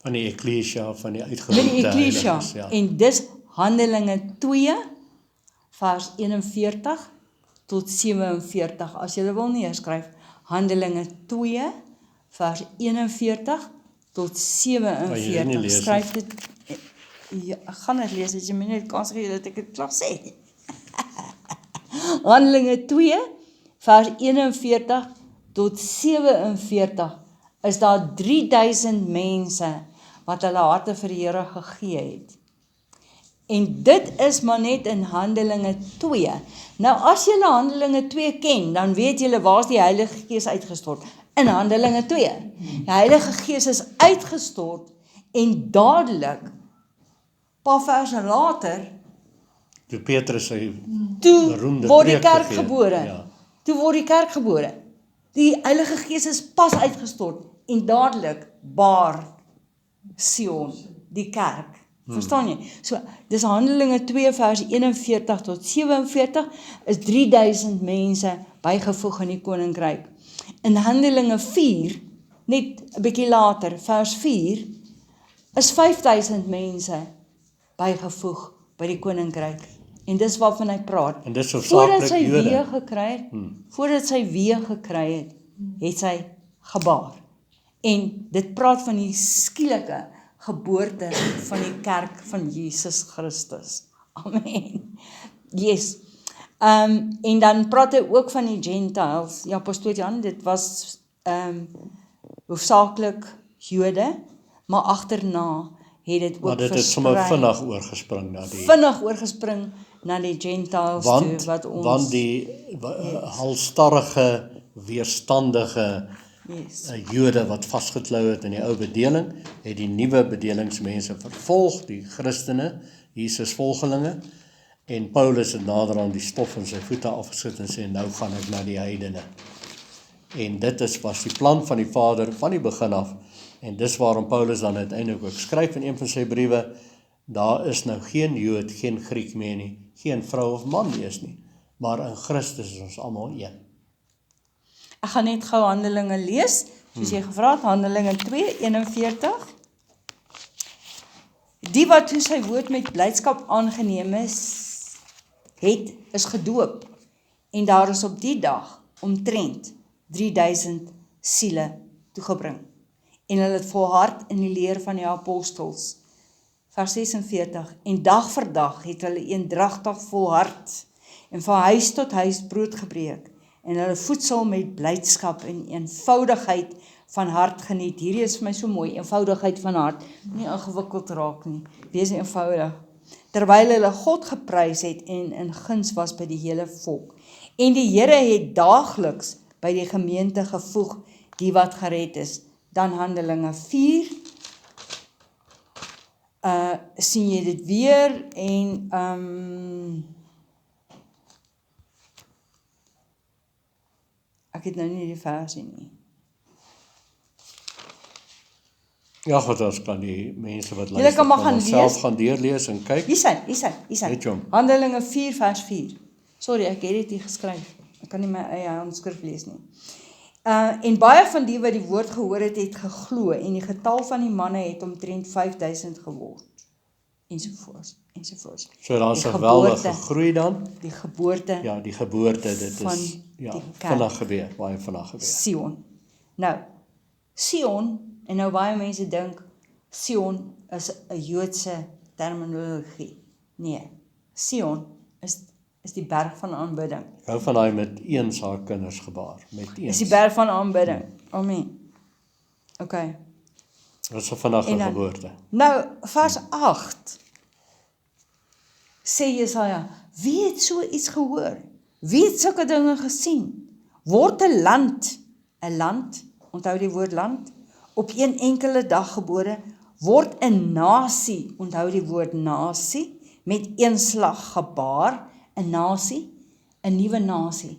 Van die Ekklesia, van die By uitgeroepte die Ekklesia. heiliges, ja. En dis Handelinge 2, vers 41 tot 47. As jy wil neerskryf, Handelinge 2, vers 41 tot Kan jy dit nie 47. lees Skryf dit, ja, ek gaan dit lees, as jy my net kans gee dat ek dit klaar sê. Handelinge 2, vers 41 tot 47, is daar 3000 mense wat hulle harte vir die Here gegee het. En dit is maar net in Handelinge 2. Nou as julle Handelinge 2 ken, dan weet julle waar's die Heilige Gees uitgestort. In Handelinge 2. Die Heilige Gees is uitgestort en dadelik, paar verse later, Toe Petrus sy toe beroemde word die preek kerk gegee het, gebore. ja. Toe word die kerk gebore. Die Heilige Gees is pas uitgestort en dadelik baar Sion, die kerk. Verstaan jy? So, dis Handelinge 2 vers 41 tot 47 is 3000 mense bygevoeg in die koninkryk. In Handelinge 4, net 'n bietjie later, vers 4, is 5000 mense bygevoeg by die koninkryk. En dis waarvan hy praat. En dis Voordat sy hoofsaaklik Jode. weë gekry het, voordat sy weë gekry het, het sy gebaar. En dit praat van die skielike geboorte van die kerk van Jesus Christus. Amen. Yes. En dan praat hy ook van die Gentiles. Ja, Pastoor Jan, dit was hoofsaaklik Jode, maar agterna het dit ook Maar dit het sommer versprei. vinnig oorgespring na die Vinnig oorgespring na die Gentiles toe, wat ons... want die halstarrige, weerstandige Yes. Jode wat vasgeklou het in die ou bedeling, het die nuwe bedelingsmense vervolg, die Christene, Jesus volgelinge, en Paulus het nader aan die stof in sy voete afgesit en sê, nou gaan ek na die heidene. En dit was die plan van die Vader van die begin af, en dis waarom Paulus dan uiteindelik ook skryf in een van sy briewe, daar is nou geen Jood, geen Griek meer nie, geen vrou of man eers nie, maar in Christus is ons almal een. Ek gaan net gou Handelinge lees, soos jy gevra het, Handelinge 2:41. Die wat toe sy woord met blydskap aangeneem is gedoop, en daar is op die dag omtrent 3000 siele toegebring. En hulle het volhard in die leer van die apostels. Vers 46, en dag vir dag het hulle eendragtig volhard, en van huis tot huis brood gebreek, en hulle voedsel met blydskap en eenvoudigheid van hart geniet. Hierdie is vir my so mooi, eenvoudigheid van hart, nie ingewikkeld raak nie, wees eenvoudig. Terwyl hulle God geprys het en in guns was by die hele volk. En die Here het daagliks by die gemeente gevoeg, die wat gered is. Dan Handelinge 4, sien jy dit weer, en ek het nou nie die versie nie. Ja, goed, ons kan die mense wat Julle kan maar gaan self lees. gaan deurlees en kyk. Hier sy. Weet jy hom? Handelinge 4 vers 4. Sorry, ek het dit hier geskryf. Ek kan nie my eie handskrif lees nie. En baie van die wat die woord gehoor het geglo, en die getal van die manne het omtrent 5000 geword. Ensovoorts. So daar is Die 'n geweldige geboorte. groei dan. Die geboorte Ja, die geboorte, dit van is ja, die kerk. vinnig gebeur, baie vinnig gebeur. Sion. Nou, Sion, en nou baie mense dink, Sion is 'n Joodse terminologie. Nee, Sion is die berg van aanbidding. Ek hou van daai met eens haar kinders gebaar, met eens. Is die berg van aanbidding. Amen. OK. Dit is 'n vinnige En dan- geboorte. Nou, vers 8 sê Jesaja, wie het so iets gehoor? Wie het sulke dinge gesien? Word 'n land, onthou die woord land, op een enkele dag gebore, word 'n nasie, onthou die woord nasie, met een slag gebaar, 'n nasie, 'n nuwe nasie.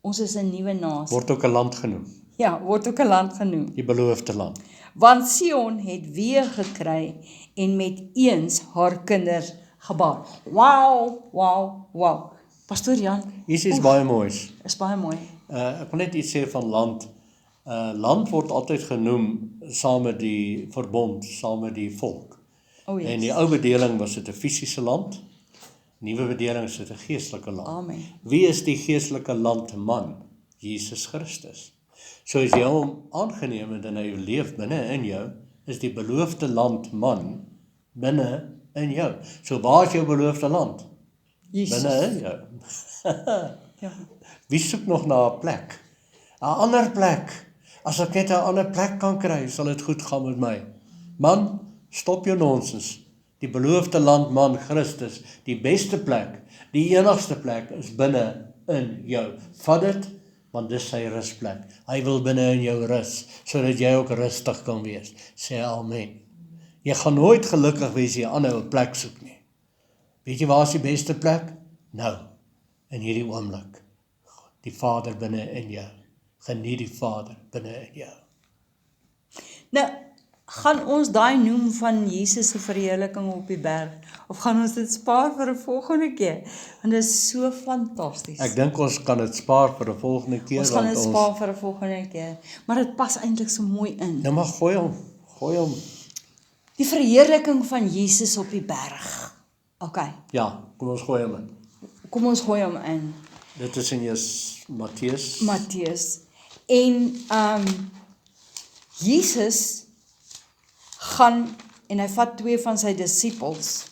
Ons is 'n nuwe nasie. Word ook 'n land genoem, Ja, word ook 'n land genoem. die beloofde land. Want Sion het weer gekry en met eens haar kinders gebaar. Wow. Pastoor Jan, Hier is baie moois. is baie mooi. Ek wil net iets sê van land. Land word altyd genoem saam met die verbond, saam met die volk. O, En yes. die ou bedeling was dit 'n fisiese land, nuwe bedeling is dit 'n geestelike land. Amen. Wie is die geestelike landman? Jesus Christus. So as jy hom aangeneem het en hy leef binne in jou, is die beloofde landman binne in jou. So waar is jou beloofde land? Jesus. Binne in jou. Ja. Wie soek nog na 'n plek? 'n Ander plek. As ek net 'n ander plek kan kry, sal dit goed gaan met my. Man, stop jou nonsens. Die beloofde landman Christus, die beste plek, die enigste plek is binne in jou. Vat dit, want dis sy rusplek. Hy wil binne in jou rus, sodat jy ook rustig kan wees. Sê amen. Jy gaan nooit gelukkig wees as jy 'n ander plek soek nie. Weet jy waar is die beste plek? Nou, in hierdie oomblik. Die Vader binne in jou. Geniet die Vader binne in jou. Nou, Gaan ons daai noem van Jesus se verheerliking op die berg? Of gaan ons dit spaar vir 'n volgende keer? Want dit is so fantasties. Ek dink ons kan dit spaar vir 'n volgende keer, Ons gaan want dit spaar vir 'n volgende keer. Maar dit pas eintlik so mooi in. Nou maar gooi hom. Die verheerliking van Jesus op die berg. OK, Ja, kom ons gooi hom in. kom ons gooi hom in. Dit is in Matteus. Matteus. En Jesus gaan en hy vat 2 van sy disippels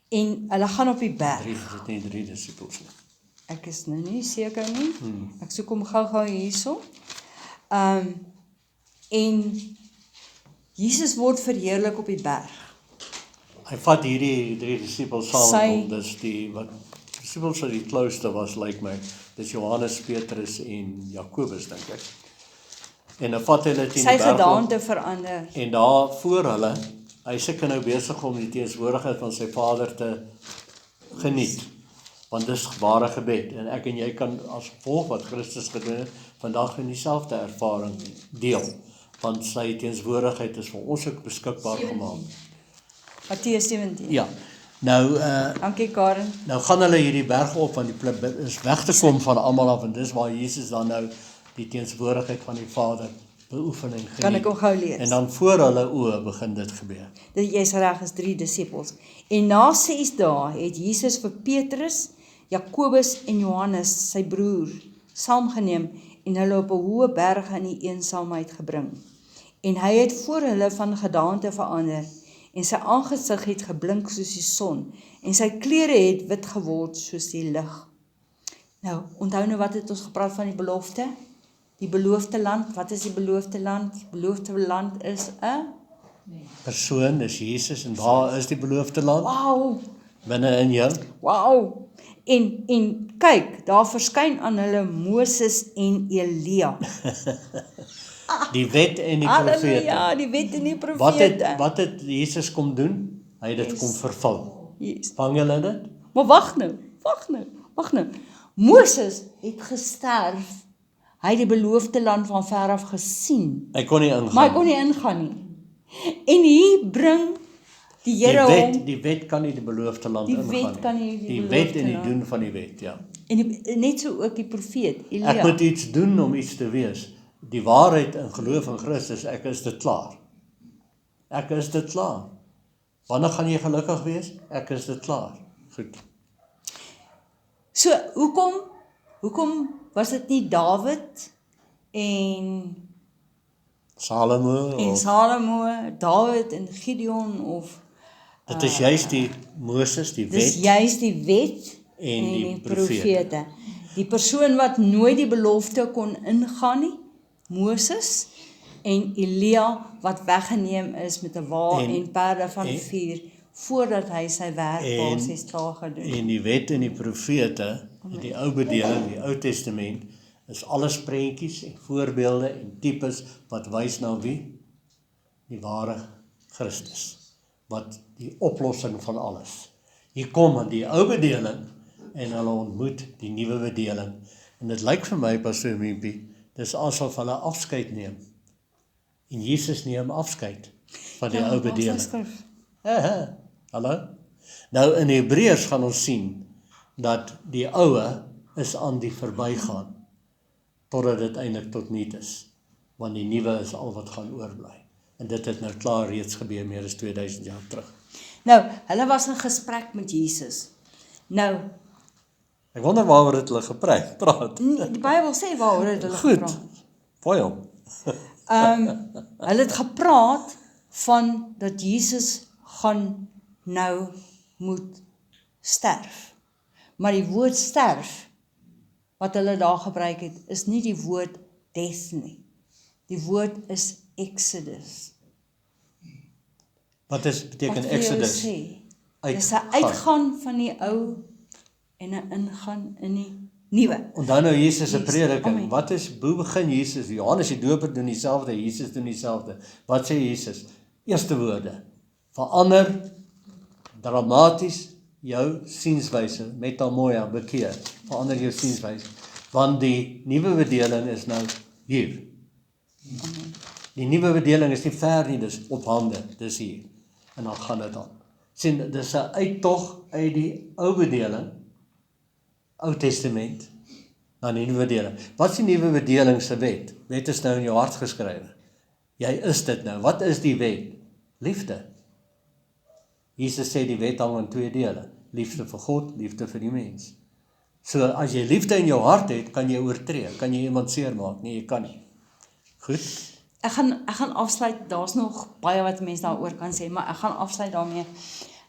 en hulle gaan op die berg. 3 disippels nie. Ek is nou nie seker nie. Ek soek hom gou hierso. En Jesus word verheerlik op die berg. Hy vat hierdie 3 disippels saam Sy- met hom. Dis die wat disippels wat die clouste was, lyk my. Dis Johannes, Petrus en Jakobus, dink ek. En dan vat hulle teen Sy die berg op, gedaante verander. en daar voor hulle, hy seker nou besig om die teenwoordigheid van sy Vader te geniet. Want dis ware gebed en ek en jy kan as gevolg wat Christus gedoen het, vandag in dieselfde ervaring deel. Want sy teenwoordigheid is vir ons ook beskikbaar gemaak. Matteus 17. Ja. Nou Dankie Karen. nou gaan hulle hierdie berg op want die plek is weg te kom van almal af en dis waar Jesus dan nou die teenwoordigheid van die Vader beoefen en geniet. Kan ek hom gou lees? En dan voor hulle oë begin dit gebeur. Jy's reg, is 3 disippels. En na 6 dae het Jesus vir Petrus, Jakobus en Johannes, sy broer, saamgeneem en hulle op 'n hoë berg in die eensaamheid gebring. En hy het voor hulle van gedaante verander en sy aangesig het geblink soos die son en sy klere het wit geword soos die lig. Nou, onthou nou wat het ons gepraat van die belofte? Die beloofde land, wat is die beloofde land? Die beloofde land is 'n Persoon is Jesus en waar is die beloofde land? wow, Binne in jou. wow. En kyk, daar verskyn aan hulle Moses en Elia. Die wet en die Halleluja, profete. die wet en die profete. Wat het Jesus kom doen? Hy het dit kom vervul. Yes. Vang julle dit? Maar wag nou. Moses het gesterf. Hy het die beloofde land van ver af gesien, Hy kon nie ingaan. maar hy kon nie ingaan nie. En hier bring die Here hom, Die wet kan nie die beloofde land Die ingaan. wet kan nie die die beloofde wet en die land. doen van die wet, ja. en net so ook die profeet Ek Elia. moet iets doen om iets te wees. Die waarheid in geloof in Christus, ek is dit klaar. Ek is dit klaar. Wanneer gaan jy gelukkig wees? Ek is dit klaar. Goed. So, hoekom was dit nie Dawid en Salomo of Salomo, Dawid en Gideon of dit is juist die Moses, die dis wet juist die wet en die profete. Die persoon wat nooit die belofte kon ingaan nie, Moses en Elia wat weggeneem is met 'n wa en perde van vuur voordat hy sy werk basies klaar gedoen het. en die wet en die profete, die ou bedeling, die Ou Testament, is alles prentjies en voorbeelde en tipes wat wys na wie? Die ware Christus, wat die oplossing van alles. Hier kom die ou bedeling en hulle ontmoet die nuwe bedeling. En dit lyk vir my, Pastor Mimpie, dis asof hulle afskeid neem. En Jesus neem afskeid van die ou bedeling. Hallo? Nou in Hebreërs gaan ons sien dat die oue is aan die verbygaan totdat dit eintlik tot niet is, want die nuwe is al wat gaan oorbly. En dit het nou klaar reeds gebeur meer as 2000 jaar terug. Nou, hulle was in gesprek met Jesus. Nou, Ek wonder waaroor het hulle praat. die Bybel sê waaroor het hulle Goed. gepraat. Gooi hom. Hulle het gepraat van dat Jesus gaan nou moet sterf. Maar die woord sterf wat hulle daar gebruik het, is nie die woord death nie. Die woord is Exodus. Wat beteken Wat vir jou Exodus? sê, dis 'n uitgaan van die ou en 'n ingaan in die nuwe. Onthou nou Jesus se prediking. Amen. Hoe begin Jesus? Johannes die Doper doen dieselfde, Jesus doen dieselfde. Wat sê Jesus? Eerste woorde. Verander dramaties jou sienswyse, metanoia, bekeer. Verander jou sienswyse. Want die nuwe bedeling is nou hier. Die nuwe bedeling is nie ver nie, dis op hande, dis hier. En dan gaan dit aan. Sien, dis 'n uittog uit die ou bedeling, Ou Testament, na die nuwe bedeling. Wat is die nuwe bedeling se wet? Wet is nou in jou hart geskrywe. Jy is dit nou. Wat is die wet? Liefde. Jesus sê die wet hang in 2 dele. Liefde vir God, liefde vir die mens. So as jy liefde in jou hart het, kan jy oortree. Kan jy iemand seermaak? Nee, jy kan nie. Goed? Ek gaan afsluit, daar's nog baie wat mense daaroor kan sê, maar ek gaan afsluit daarmee,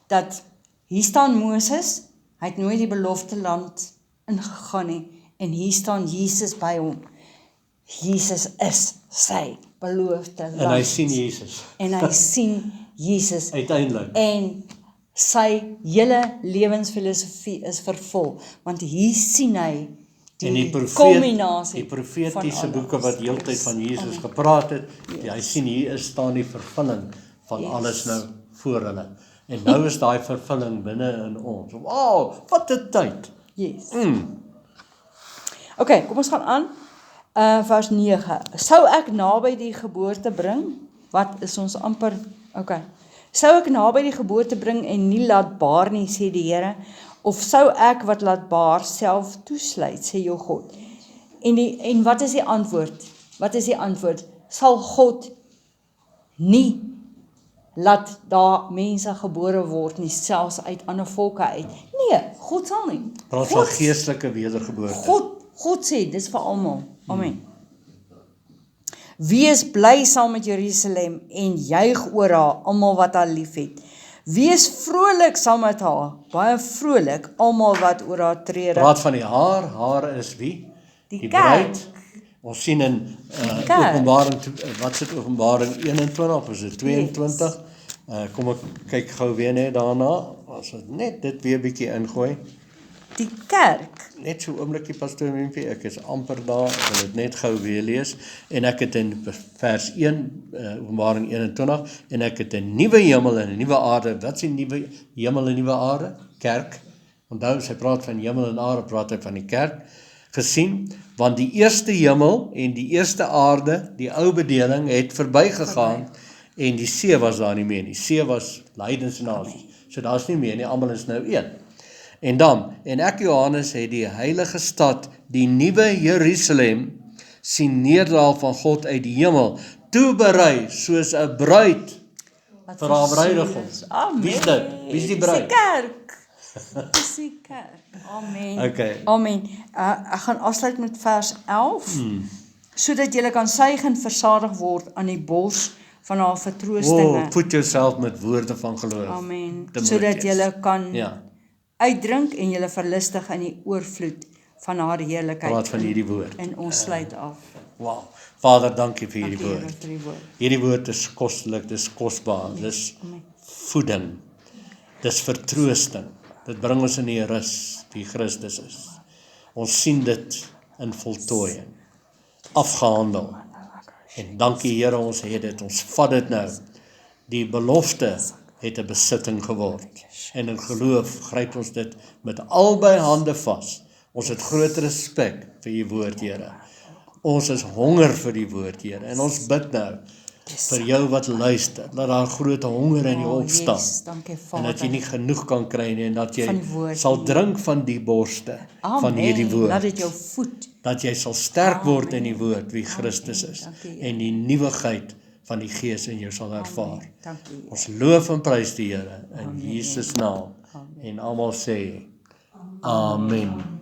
dat hier staan Moses, hy het nooit die beloofde land ingegaan nie, en hier staan Jesus by hom. Jesus is sy beloofde land. En hy sien Jesus. En hy sien Jesus. Uiteindelik. En sy hele lewensfilosofie is vervul, want hier sien hy En die culminasie profetiese van boeke alles. wat heeltyd van Jesus gepraat het, hy sien hier is staan die vervulling van alles nou voor hulle. En nou is daai vervulling binne in ons. Wow, wat 'n tyd. Yes. Okay, kom ons gaan aan. Vers 9. Sou ek naby die geboorte bring? Wat is ons amper? Okay. Sou ek naby die geboorte bring en nie laat baar nie, sê die Here, of sou ek wat laat baar self toesluit, sê jou God. En wat is die antwoord? Wat is die antwoord? Sal God nie laat daar mense gebore word nie, selfs uit ander volke uit? Nee, God sal nie. Praat van geestelike wedergeboorte. God sê, dis vir almal. Amen. Wees bly saam met Jerusalem en juig oor haar, almal wat haar liefhet. Wees vrolik saam met haar, baie vrolik, almal wat oor haar treur. Praat van die haar is wie? Die bruid. Ons sien in kerk. Openbaring, wat sit Openbaring 21 of is dit 22? Kom ek kyk gou weer net daarna, as ek net dit weer bietjie ingooi. Die kerk. Net so oomblikie, Pastoor Wimpie, ek is amper daar, ek wil dit net gou weer lees, en ek het in vers 1, Openbaring 21, en ek het 'n nuwe hemel en 'n nuwe aarde. Wat is die nuwe hemel en nuwe aarde? Kerk. Onthou, sy praat van hemel en aarde, praat hy van die kerk, gesien, want die eerste hemel en die eerste aarde, die ou bedeling, het verbygegaan, en die see was daar nie meer nie. See was lydensnasies, so daar's nie meer nie, almal is nou een. En dan, en ek Johannes het die heilige stad, die nuwe Jerusalem, sien neerdal van God uit die hemel, toeberei soos 'n bruid vir haar bruidegom. Amen. Wie is dit? Wie is die bruid? Dis die kerk. Dis die kerk. Amen. Okay. Amen. Ek gaan afsluit met vers 11. Sodat jy kan suig en versadig word aan die bors van haar vertroostinge. Voed jouself met woorde van geloof. Amen. Sodat jy kan uitdrink en julle verlustig in die oorvloed van haar heerlikheid. Praat van hierdie woord. En ons sluit af. Wow. Vader, dankie vir hierdie Dankie, Here, woord. vir die woord. Hierdie woord is kostelik, dis kosbaar, dis voeding, dis vertroosting. Dit bring ons in die rus, die Christus is. Ons sien dit in voltooiing, afgehandel. En dankie Here, ons het dit, ons vat dit nou. Die belofte het 'n besitting geword. En in geloof gryp ons dit met albei hande vas. Ons het groot respek vir u woord, Here. Ons is honger vir die woord, Here. En ons bid nou vir jou wat luister, dat daar groot honger in jou opstaan. Yes, dankie, En dat jy nie genoeg kan kry nie, en dat jy woord, sal drink van die borste van hierdie woord. Laat dit jou voed. Dat jy sal sterk word in die woord wie Christus is. En die nuwigheid van die Gees in jou sal ervaar. Dankie. Ons loof en prys die Here in Jesus naam. En almal sê Amen.